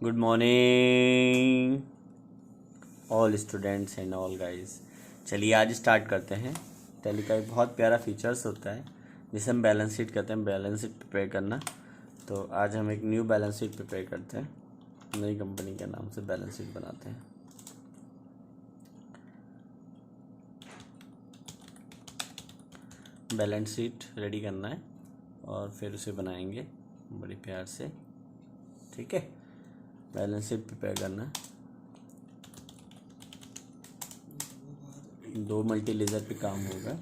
Good morning all students and all guys. चलिए आज start करते हैं। टैली का एक बहुत प्यारा फीचर्स होता है जिसे हम बैलेंस शीट कहते हैं, बैलेंस शीट प्रिपेयर करना। तो आज हम एक न्यू बैलेंस शीट प्रिपेयर करते हैं, नई कंपनी के नाम से बैलेंस शीट बनाते हैं। बैलेंस शीट रेडी करना है और फिर उसे बनाएंगे बड़े प्यार से, ठीक है। बैलेंस शीट प्रिपेयर करना है, 2 मल्टी लेजर पे काम होगा,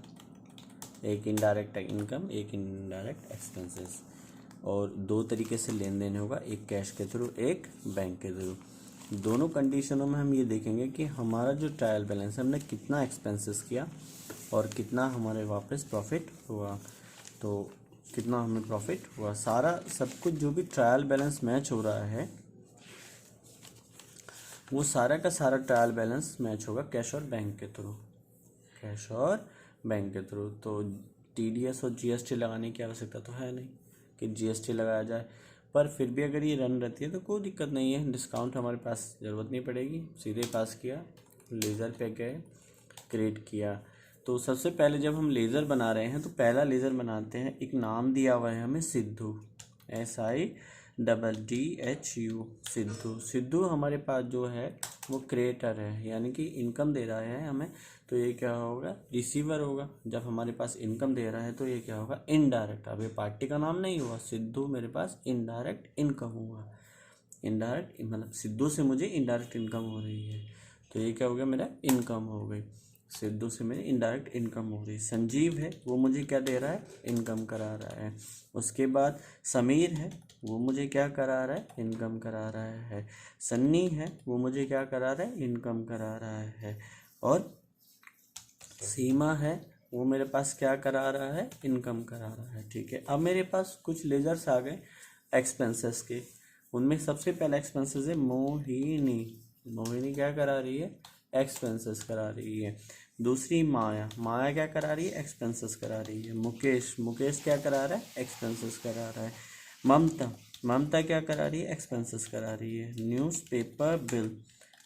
एक इनडायरेक्ट इनकम, एक इनडायरेक्ट एक्सपेंसेस, और 2 तरीके से लेन देन होगा, एक कैश के थ्रू, एक बैंक के थ्रू। दोनों कंडीशनों में हम ये देखेंगे कि हमारा जो ट्रायल बैलेंस है हमने कितना एक्सपेंसेस किया और कितना हमारे वापस प्रॉफिट हुआ। तो कितना हमें प्रॉफिट हुआ, सारा सब कुछ जो भी ट्रायल बैलेंस मैच हो रहा है वो सारा का सारा ट्रायल बैलेंस मैच होगा कैश और बैंक के थ्रू, कैश और बैंक के थ्रू। तो टीडीएस और जीएसटी लगाने की आवश्यकता तो है नहीं कि जीएसटी लगाया जाए, पर फिर भी अगर ये रन रहती है तो कोई दिक्कत नहीं है, डिस्काउंट हमारे पास ज़रूरत नहीं पड़ेगी। सीधे पास किया, लेज़र पे गए, क्रिएट किया। तो सबसे पहले जब हम लेज़र बना रहे हैं तो पहला लेज़र बनाते हैं, एक नाम दिया हुआ है हमें सिद्धू, SIDDHU, सिद्धू हमारे पास जो है वो क्रिएटर है, यानी कि इनकम दे रहा है हमें। तो ये क्या होगा, रिसीवर होगा। जब हमारे पास इनकम दे रहा है तो ये क्या होगा, इनडायरेक्ट। अब ये पार्टी का नाम नहीं हुआ, सिद्धू मेरे पास इनडायरेक्ट इनकम हुआ। इनडायरेक्ट मतलब सिद्धू से मुझे इनडायरेक्ट इनकम हो रही है, तो ये क्या हो गया, मेरा इनकम हो गई। सिद्धू से मेरी इनडायरेक्ट इनकम हो रही। संजीव है वो मुझे क्या दे रहा है, इनकम करा रहा है। उसके बाद समीर है वो मुझे क्या करा रहा है, इनकम करा रहा है। सन्नी है वो मुझे क्या करा रहा है, इनकम करा रहा है। और सीमा है वो मेरे पास क्या करा रहा है, इनकम करा रहा है, ठीक है। अब मेरे पास कुछ लेजर्स आ गए एक्सपेंसेस के। उनमें सबसे पहला एक्सपेंसेस है मोहिनी। मोहिनी क्या करा रही है, एक्सपेंसेस करा रही है। दूसरी माया, माया क्या करा रही है, एक्सपेंसेस करा रही है। मुकेश, मुकेश क्या करा रहा है, एक्सपेंसेस करा रहा है। ममता, ममता क्या करा रही है, एक्सपेंसेस करा रही है। न्यूज़पेपर बिल,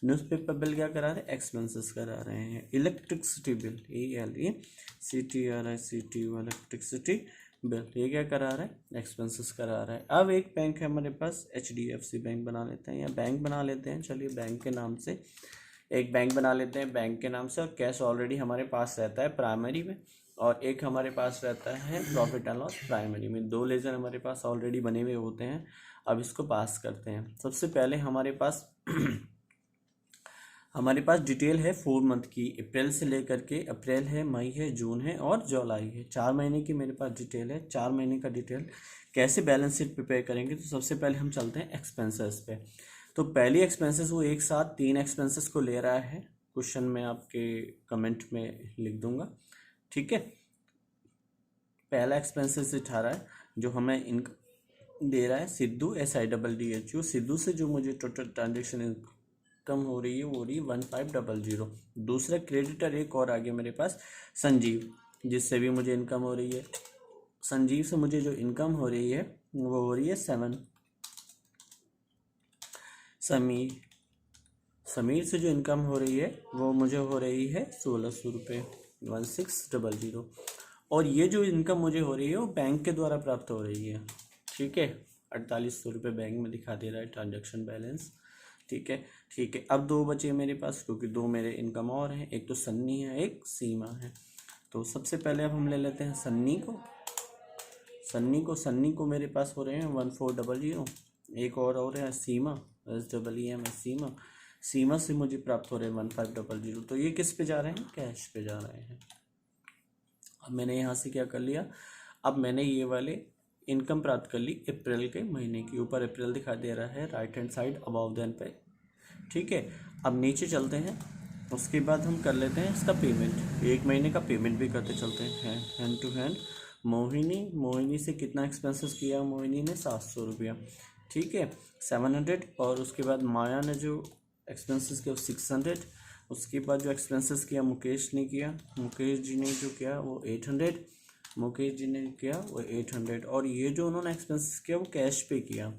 न्यूज़पेपर बिल क्या करा रहे हैं, एक्सपेंसेस करा रहे हैं। Electricity bill, ELECTRICITY, electricity bill, ये क्या करा रहा है, एक्सपेंसेस करा रहा है। अब एक बैंक है हमारे पास, HDFC बैंक बना लेते हैं या बैंक बना लेते हैं, चलिए बैंक के नाम से एक बैंक बना लेते हैं, बैंक के नाम से। और कैश ऑलरेडी हमारे पास रहता है प्राइमरी में, और एक हमारे पास रहता है प्रॉफिट एंड लॉस प्राइमरी में। 2 लेजर हमारे पास ऑलरेडी बने हुए होते हैं। अब इसको पास करते हैं। सबसे पहले हमारे पास हमारे पास डिटेल है 4 मंथ की, अप्रैल से लेकर के, अप्रैल है, मई है, जून है और जुलाई है। 4 महीने की मेरे पास डिटेल है। 4 महीने का डिटेल कैसे बैलेंस शीट प्रिपेयर करेंगे, तो सबसे पहले हम चलते हैं एक्सपेंसेस पे। तो पहली एक्सपेंसेस वो एक साथ 3 एक्सपेंसेस को ले रहा है। क्वेश्चन में आपके कमेंट में लिख दूंगा, ठीक है। पहला एक्सपेंसेस उठा रहा है जो हमें इनकम दे रहा है सिद्धू, SIDDHU। सिद्धू से जो मुझे टोटल ट्रांजेक्शन कम हो रही है वो हो रही है 1500। दूसरा क्रेडिटर एक और आगे मेरे पास संजीव, जिससे भी मुझे इनकम हो रही है। संजीव से मुझे जो इनकम हो रही है वो हो रही है 7। समीर, समीर से जो इनकम हो रही है वो मुझे हो रही है 1600 रुपये, 1600। और ये जो इनकम मुझे हो रही है वो बैंक के द्वारा प्राप्त हो रही है, ठीक है। 4800 रुपये बैंक में दिखा दे रहा है ट्रांजेक्शन बैलेंस, ठीक है। ठीक है, अब 2 बचे मेरे पास, क्योंकि 2 मेरे इनकम और हैं, एक तो सन्नी है, एक सीमा है। तो सबसे पहले अब हम ले लेते हैं सन्नी को। सन्नी को मेरे पास हो रहे हैं 1400। एक और है सीमा, SEEM, सीमा। सीमा से मुझे प्राप्त हो रहे हैं 1500। तो ये किस पे जा रहे हैं, कैश पे जा रहे हैं। अब मैंने यहाँ से क्या कर लिया, अब मैंने ये वाले इनकम प्राप्त कर ली अप्रैल के महीने की। ऊपर अप्रैल दिखा दे रहा है right hand side above then पे, ठीक है। अब नीचे चलते हैं, उसके बाद हम कर लेते हैं इसका पेमेंट। 1 महीने का पेमेंट भी करते चलते हैं हैंड टू हैंड। मोहिनी से कितना एक्सपेंसेस किया, मोहिनी ने 700 रुपया, ठीक है, 700। और उसके बाद माया ने जो एक्सपेंसेस किया 600। उसके बाद जो एक्सपेंसेस किया मुकेश ने किया, मुकेश जी ने जो किया वो 800, मुकेश जी ने किया वो 800। और ये जो उन्होंने एक्सपेंसेस किया वो कैश पे किया,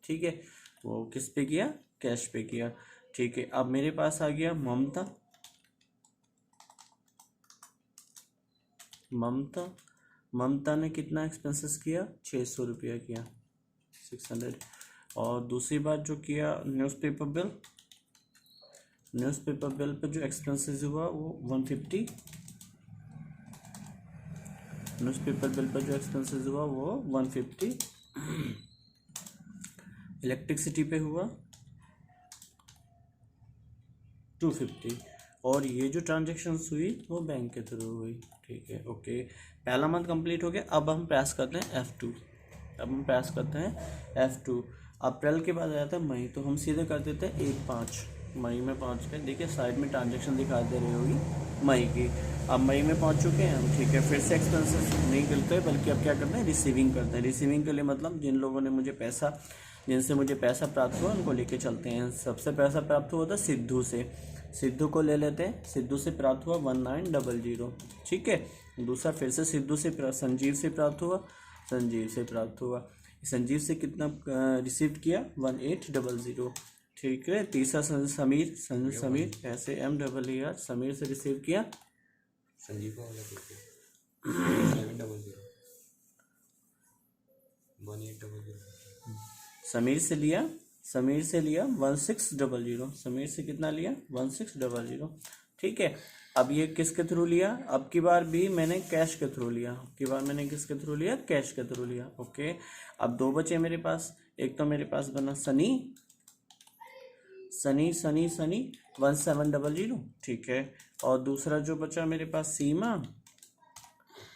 ठीक है, वो किस पे किया, कैश पे किया। ठीक है, अब मेरे पास आ गया ममता। ममता ने कितना एक्सपेंसेस किया, 600 रुपया किया, 600। और दूसरी बात जो किया, newspaper bill. Newspaper bill pay जो एक्सपेंसेस हुआ वो 150। न्यूज़पेपर बिल पर जो एक्सपेंसेस हुआ वो 150। इलेक्ट्रिसिटी पे हुआ 250। और ये जो ट्रांजेक्शन्स हुई वो बैंक के थ्रू हुई। ठीक है, ओके, पहला मंथ कंप्लीट हो गया। अब हम प्रेस करते हैं F2। अब हम प्रेस करते हैं F2। अप्रैल के बाद आ जाता है मई, तो हम सीधे कर देते हैं 1/5। मई में पहुंच गए। देखिए साइड में ट्रांजेक्शन दिखा दे रही होगी मई की। अब मई में पहुंच चुके हैं हम। ठीक है, फिर से एक्सपेंसेस नहीं करते बल्कि अब क्या करते हैं, रिसीविंग करते हैं। रिसीविंग के लिए मतलब जिनसे मुझे पैसा प्राप्त हुआ उनको लेके चलते हैं। सबसे पैसा प्राप्त हुआ था सिद्धू से, सिद्धू को ले लेते हैं। सिद्धू से प्राप्त हुआ 1900। ठीक है, दूसरा फिर से सिद्धू से संजीव से प्राप्त हुआ, संजीव से कितना रिसीव किया, 1800। ठीक है, तीसरा समीर ऐसे MEER समीर से रिसीव किया, संजीव को 700 1800। समीर से लिया 1600। समीर से कितना लिया, 1600। ठीक है, अब ये किसके थ्रू लिया, अब की बार भी मैंने कैश के थ्रू लिया। किसके थ्रू लिया, कैश के थ्रू लिया। ओके, अब दो बचे मेरे पास। एक तो मेरे पास बना सनी 1700। ठीक है, और दूसरा जो बचा मेरे पास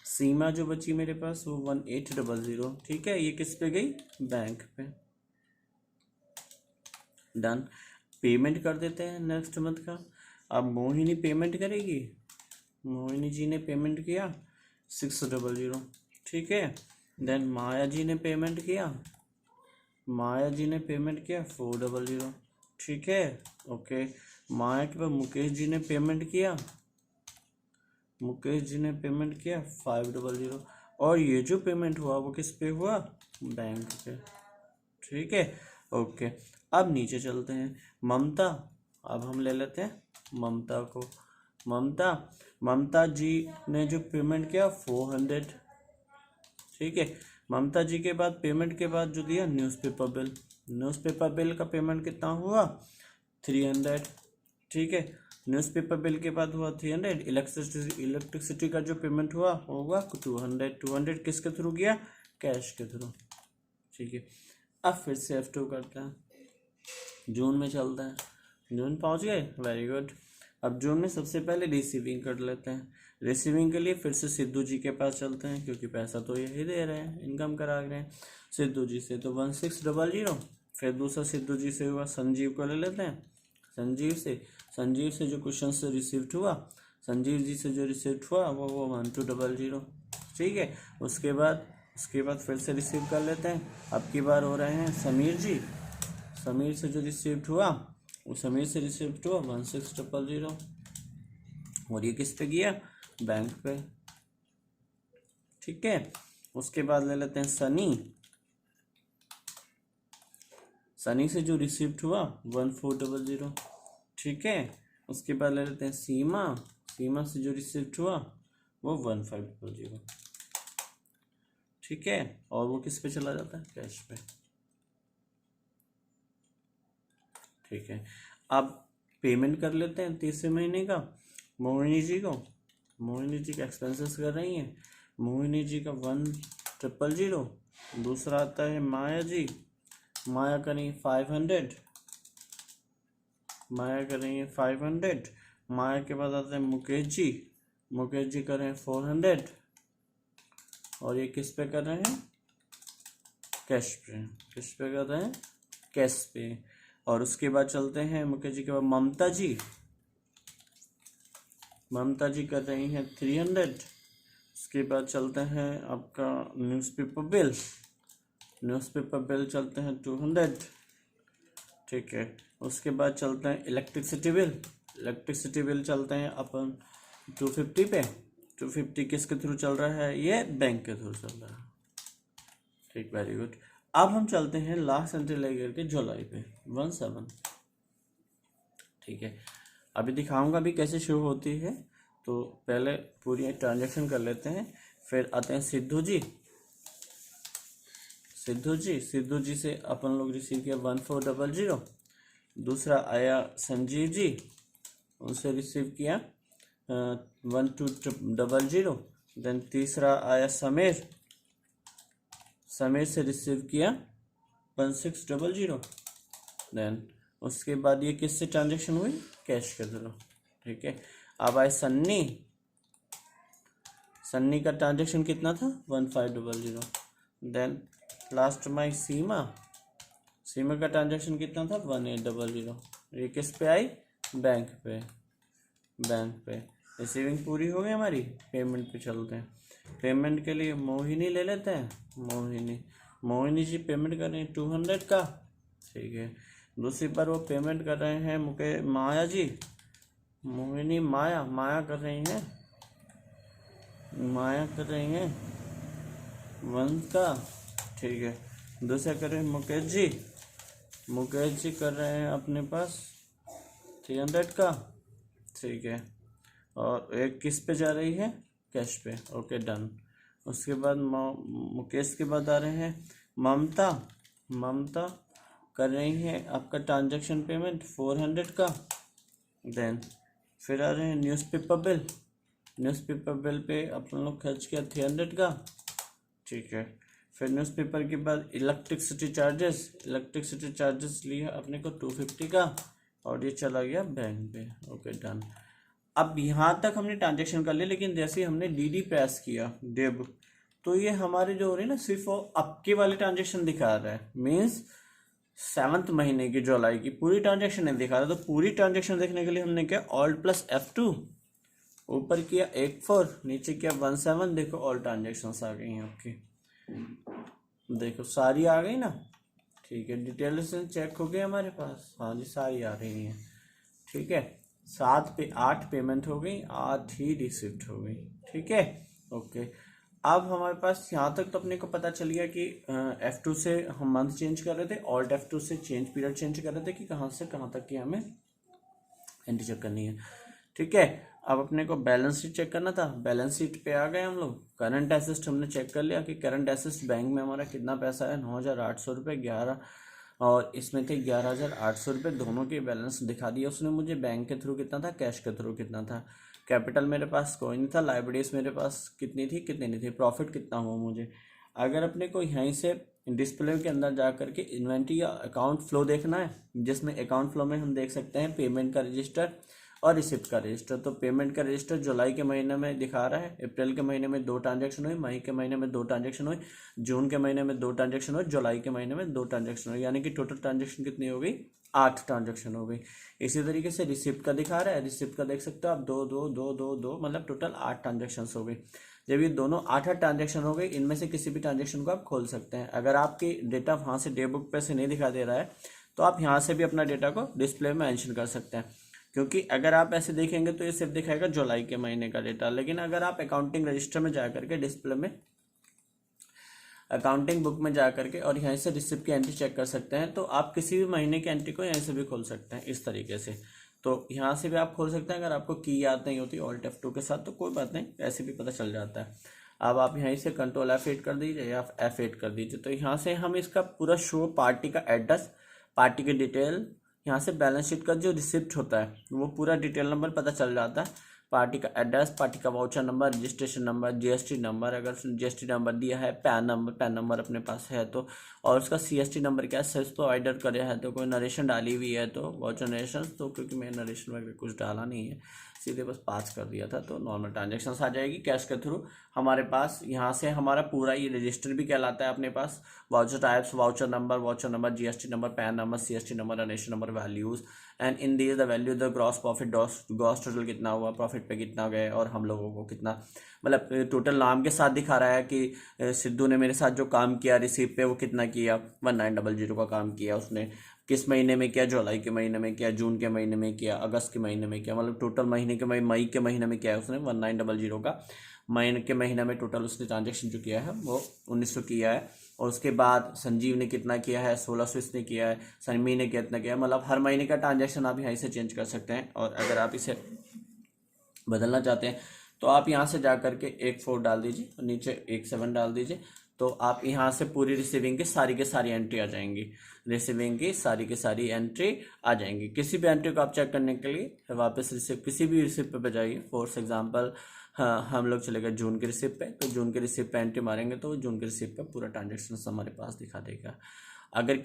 सीमा जो बची मेरे पास वो 1800। ठीक है, ये किस पे गई, बैंक पे। डन, पेमेंट कर देते हैं नेक्स्ट मंथ का। अब मोहिनी पेमेंट करेगी। मोहिनी जी ने पेमेंट किया 600। ठीक है, देन माया जी ने पेमेंट किया 400। ठीक है, ओके, माया के बाद मुकेश जी ने पेमेंट किया 500। और ये जो पेमेंट हुआ वो किस पे हुआ, बैंक पे। ठीक है, ओके, अब नीचे चलते हैं। ममता, अब हम ले लेते हैं ममता को। ममता जी ने जो पेमेंट किया 400। ठीक है, ममता जी के बाद पेमेंट के बाद जो दिया न्यूज़पेपर बिल का पेमेंट कितना हुआ, 300। ठीक है, न्यूज़पेपर बिल के बाद हुआ 300। इलेक्ट्रिसिटी का जो पेमेंट हुआ होगा 200 किसके थ्रू गया, कैश के थ्रू। ठीक है, अब फिर से F2 करते हैं। जून में चलते हैं। जून पहुंच गए, वेरी गुड। अब जून में सबसे पहले रिसीविंग कर लेते हैं। रिसीविंग के लिए फिर से सिद्धू जी के पास चलते हैं, क्योंकि पैसा तो यही दे रहे हैं, इनकम करा रहे हैं। सिद्धू जी से तो 1600। फिर दूसरा सिद्धू जी से हुआ, संजीव को ले लेते हैं। संजीव से जो क्वेश्चन से रिसीव्ड हुआ, संजीव जी से जो रिसीव्ड हुआ वो 1200। ठीक है, उसके बाद फिर से रिसीव कर लेते हैं। अब की बार हो रहे हैं समीर से जो रिसीव्ड हुआ वो 1600। और ये किस पे गया, बैंक पे। ठीक है, उसके बाद ले लेते हैं सनी से जो रिसीव्ड हुआ 1400। ठीक है, उसके बाद ले लेते हैं सीमा से जो रिसीव्ड हुआ वो 1500। ठीक है, और वो किस पे चला जाता है, कैश पे। ठीक है, अब पेमेंट कर लेते हैं तीसरे महीने का मोहिनी जी का एक्सपेंसेस कर रही हैं। मोहिनी जी का 1000। दूसरा आता है माया करेंगे 500। माया के बाद आते हैं मुकेश जी कर रहे हैं 400। और ये किस पे कर रहे हैं, कैश पे। कर रहे हैं, कैश पे। और उसके बाद चलते हैं मुकेश जी के बाद ममता जी कर रही हैं 300। उसके बाद चलते हैं आपका न्यूज़पेपर बिल चलते हैं 200। ठीक है, उसके बाद चलते हैं इलेक्ट्रिसिटी बिल चलते हैं अपन 250 पे। 250 किसके थ्रू चल रहा है, ये बैंक के थ्रू चल रहा है। ठीक, वेरी गुड। अब हम चलते हैं लास्ट एंट्री लेकर के जुलाई पे 17। ठीक है, अभी दिखाऊंगा भी कैसे शुरू होती है। तो पहले पूरी ट्रांजैक्शन कर लेते हैं, फिर आते हैं सिद्धू जी। सिद्धू जी से अपन लोग रिसीव किया 1400। दूसरा आया संजीव जी, उनसे रिसीव किया 1200। देन तीसरा आया समीर से रिसीव किया 1600। देन उसके बाद ये किससे ट्रांजेक्शन हुई, कैश के थ्रू। ठीक है, अब आए सन्नी का ट्रांजेक्शन कितना था 1500। देन लास्ट में आई सीमा का ट्रांजेक्शन कितना था 1800। ये किस पे आई, बैंक पे। रिसीविंग पूरी हो गई हमारी, पेमेंट पे चलते हैं। पेमेंट के लिए मोहिनी ले लेते हैं। मोहिनी जी पेमेंट कर रहे हैं 200 का। ठीक है, दूसरी बार वो पेमेंट कर रहे हैं माया जी। मोहिनी माया कर रही हैं 1 का। ठीक है, दूसरा कर रहे हैं मुकेश जी कर रहे हैं अपने पास 300 का। ठीक है, और एक किस पे जा रही है, कैश पे। Okay done. उसके बाद मुकेश के बाद आ रहे हैं ममता कर रही हैं आपका ट्रांजैक्शन पेमेंट 400 का। देन फिर आ रहे हैं न्यूज़पेपर बिल पे अपन लोग खर्च किया 300 का। ठीक है, फिर न्यूज़पेपर के बाद इलेक्ट्रिसिटी चार्जेस लिया अपने को 250 का, और ये चला गया बैंक पे। Okay done. अब यहाँ तक हमने ट्रांजेक्शन कर लिया, लेकिन जैसे ही हमने डीडी प्रेस किया डेब, तो ये हमारे जो हो रही है ना, सिर्फ अब के वाले ट्रांजेक्शन दिखा रहा है। मीन्स 7th महीने की जुलाई की पूरी ट्रांजेक्शन नहीं दिखा रहा। तो पूरी ट्रांजेक्शन देखने के लिए हमने क्या, Alt+F2, ऊपर किया 14, नीचे किया 17। देखो ऑल ट्रांजेक्शन्स आ गई हैं आपकी, देखो सारी आ गई ना। ठीक है, डिटेल से चेक हो गया हमारे पास। हाँ जी, सारी आ रही हैं। ठीक है, 8 पेमेंट हो गई, 8 ही रिसिप्ट हो गई। ठीक है, ओके। अब हमारे पास यहाँ तक तो अपने को पता चल गया कि F2 से हम मंथ चेंज कर रहे थे, Alt F2 से पीरियड चेंज कर रहे थे कि कहाँ से कहाँ तक की हमें एंट्री चेक करनी है। ठीक है, अब अपने को बैलेंस शीट चेक करना था। बैलेंस शीट पे आ गए हम लोग। करंट एसेट्स हमने चेक कर लिया कि करंट एसेट्स बैंक में हमारा कितना पैसा है, 9,800 रुपये, 11, और इसमें थे 11,800 रुपये। दोनों के बैलेंस दिखा दिया उसने मुझे। बैंक के थ्रू कितना था, कैश के थ्रू कितना था। कैपिटल मेरे पास कोई नहीं था। लाइबिलिटीज मेरे पास कितनी नहीं थी। प्रॉफिट कितना हुआ मुझे। अगर अपने को यहीं से डिस्प्ले के अंदर जा करके इन्वेंट्री या अकाउंट फ्लो देखना है, जिसमें अकाउंट फ्लो में हम देख सकते हैं पेमेंट का रजिस्टर और रिसिप्ट का रजिस्टर। तो पेमेंट का रजिस्टर जुलाई के महीने में दिखा रहा है, अप्रैल के महीने में 2 ट्रांजेक्शन हुई, मई के महीने में 2 ट्रांजेक्शन हुई, जून के महीने में 2 ट्रांजेक्शन हुई, जुलाई के महीने में 2 ट्रांजेक्शन हुई, यानी कि टोटल ट्रांजेक्शन कितनी हो गई, 8 ट्रांजेक्शन हो गई। इसी तरीके से रिसिप्ट का दिखा रहा है, रिसिप्ट का देख सकते हो आप 2 2 2 2 2, मतलब टोटल 8 ट्रांजेक्शन हो गई। जब ये दोनों 8 ट्रांजेक्शन हो गई, इनमें से किसी भी ट्रांजेक्शन को आप खोल सकते हैं। अगर आपकी डेटा वहाँ से डे बुक पे से नहीं दिखा दे रहा है, तो आप यहाँ से भी अपना डेटा को डिस्प्ले में मेंशन कर सकते हैं। क्योंकि अगर आप ऐसे देखेंगे तो ये सिर्फ दिखाएगा जुलाई के महीने का डेटा। लेकिन अगर आप अकाउंटिंग रजिस्टर में जा करके डिस्प्ले में अकाउंटिंग बुक में जा करके और यहीं से रिसिप्ट की एंट्री चेक कर सकते हैं, तो आप किसी भी महीने की एंट्री को यहीं से भी खोल सकते हैं इस तरीके से। तो यहाँ से भी आप खोल सकते हैं। अगर आपको की याद नहीं होती Alt F2 के साथ तो कोई बात नहीं, ऐसे भी पता चल जाता है। अब आप यहीं से Ctrl F8 कर दीजिए या F8 कर दीजिए। तो यहाँ से हम इसका पूरा शो, पार्टी का एड्रेस, पार्टी की डिटेल, यहाँ से बैलेंस शीट का जो रिसिप्ट होता है वो पूरा डिटेल नंबर पता चल जाता है। पार्टी का एड्रेस, पार्टी का voucher number, registration number, GST number, अगर जीएसटी नंबर दिया है, पैन नंबर अपने पास है तो, और उसका सीएसटी नंबर क्या है, सर्विस प्रोवाइडर करे है तो, कोई नरेशन डाली हुई है तो वाउचर नरेशन, तो क्योंकि मैं नरेशन वगैरह कुछ डाला नहीं है, सीधे बस पास कर दिया था, तो नॉर्मल ट्रांजेक्शन आ जाएगी कैश के थ्रू हमारे पास। यहाँ से हमारा पूरा ये रजिस्टर भी कहलाता है अपने पास। Voucher types, voucher number, GST number, PAN number, CST number, narration number, values, and in these the value the gross profit, gross total कितना हुआ, प्रॉफिट पे कितना गए, और हम लोगों को कितना, मतलब टोटल नाम के साथ दिखा रहा है कि सिद्धू ने मेरे साथ जो काम किया रिसीव पे वो कितना किया, 1900 का काम किया उसने। किस महीने में किया, जुलाई के महीने में किया, जून के महीने में किया, अगस्त के महीने में किया, मतलब टोटल महीने के मई के महीने में किया है उसने 1900 का। मई के महीने में टोटल उसने ट्रांजेक्शन जो किया है वो 1900 किया है। और उसके बाद संजीव ने कितना किया है, 1600 इसने किया है, सनमी ने कितना किया है। मतलब हर महीने का ट्रांजैक्शन आप यहाँ से चेंज कर सकते हैं। और अगर आप इसे बदलना चाहते हैं तो आप यहाँ से जा करके 14 डाल दीजिए और नीचे 17 डाल दीजिए। तो आप यहाँ से पूरी रिसीविंग की सारी एंट्री आ जाएंगी, रिसीविंग की सारी एंट्री आ जाएंगी। किसी भी एंट्री को आप चेक करने के लिए वापस रिसिप्ट, किसी भी रिसिप्ट पे जाइए। फॉर एग्जांपल हाँ, हम लोग चले गए जून के रिसिप्ट पे, तो जून के रिसिप्ट पे एंट्री मारेंगे तो जून के रिसिप्ट पे पूरा ट्रांजेक्शन हमारे पास दिखा देगा। अगर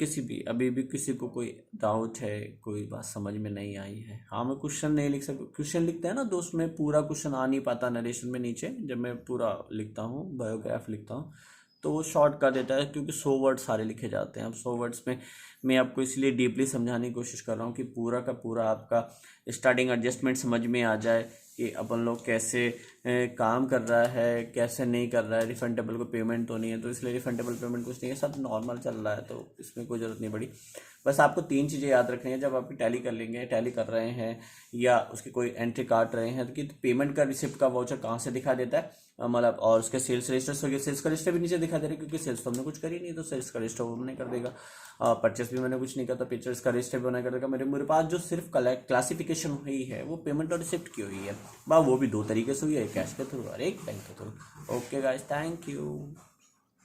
अभी भी किसी को कोई डाउट है, कोई बात समझ में नहीं आई है, हाँ मैं क्वेश्चन नहीं लिख सकता, क्वेश्चन लिखते हैं ना तो उसमें पूरा क्वेश्चन आ नहीं पाता नरेशन में नीचे, जब मैं पूरा लिखता हूँ, बायोग्राफ लिखता हूँ तो वो शॉर्ट कर देता है, क्योंकि 100 वर्ड सारे लिखे जाते हैं। अब 100 वर्ड्स में मैं आपको इसलिए डीपली समझाने की कोशिश कर रहा हूँ कि पूरा का पूरा आपका स्टार्टिंग एडजस्टमेंट समझ में आ जाए कि अपन लोग कैसे काम कर रहा है, कैसे नहीं कर रहा है। रिफंडेबल को पेमेंट तो नहीं है, तो इसलिए रिफंडेबल पेमेंट कुछ नहीं है, सब नॉर्मल चल रहा है, तो इसमें कोई ज़रूरत नहीं पड़ी। बस आपको 3 चीज़ें याद रखनी है। जब आप टैली कर लेंगे, टैली कर रहे हैं या उसकी कोई एंट्री काट रहे हैं, तो कि पेमेंट का रिसिप्ट का वाउचर कहाँ से दिखा देता है, मतलब और उसके सेल्स रजिस्टर हो, सेल्स का रजिस्टर भी नीचे दिखा दे रहा है, क्योंकि सेल्स तो हमने कुछ करी नहीं, तो सेल्स का रजिस्टर वो नहीं कर देगा। परचेस भी मैंने कुछ नहीं करा, तो परचेस का रजिस्टर भी नहीं कर देगा। मेरे पास जो सिर्फ क्लासिफिकेशन हुई है वो पेमेंट और रिसिप्ट की हुई है, वो भी 2 तरीके से हुई है, एक कैश के थ्रू और एक बैंक के through. Okay guys, thank you.